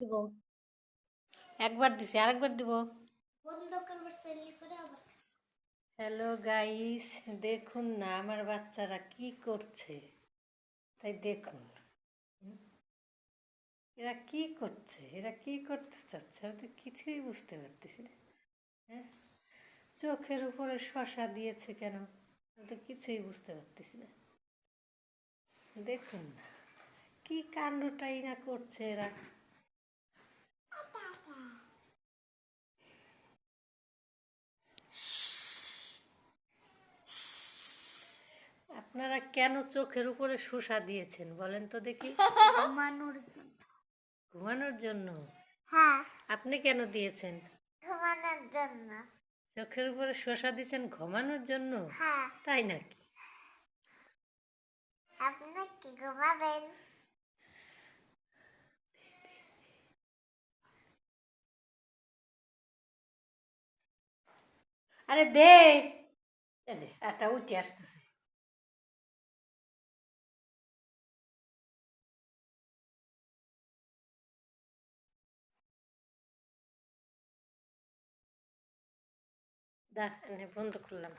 দিব একবার দিছি আরেকবার দিব। হ্যালো গাইস, দেখুন না আমার বাচ্চারা কি করছে, তাই দেখুন এরা কি করছে, এরা কি করতে চাচ্ছে আমি তো কিছুই বুঝতে পারতেছি না। হ্যাঁ, চোখের উপরে শশা দিয়েছে কেন, আমি তো কিছুই বুঝতে পারতেছি না। দেখুন না কি কাণ্ডটাই না করছে এরা। আপনারা কেন চোখের উপরে শসা দিয়েছেন বলেন তো দেখি? ঘুমানোর জন্য। ঘুমানোর জন্য? হ্যাঁ, আপনি কেন দিয়েছেন? ঘুমানোর জন্য। চোখের উপরে শসা দিয়েছেন ঘুমানোর জন্য? হ্যাঁ, তাই নাকি? আপনি কি ঘুমাবেন? আরে দে, এই যে একটা উঠে আসতেছে। দা, এনে বন্ধ করলাম।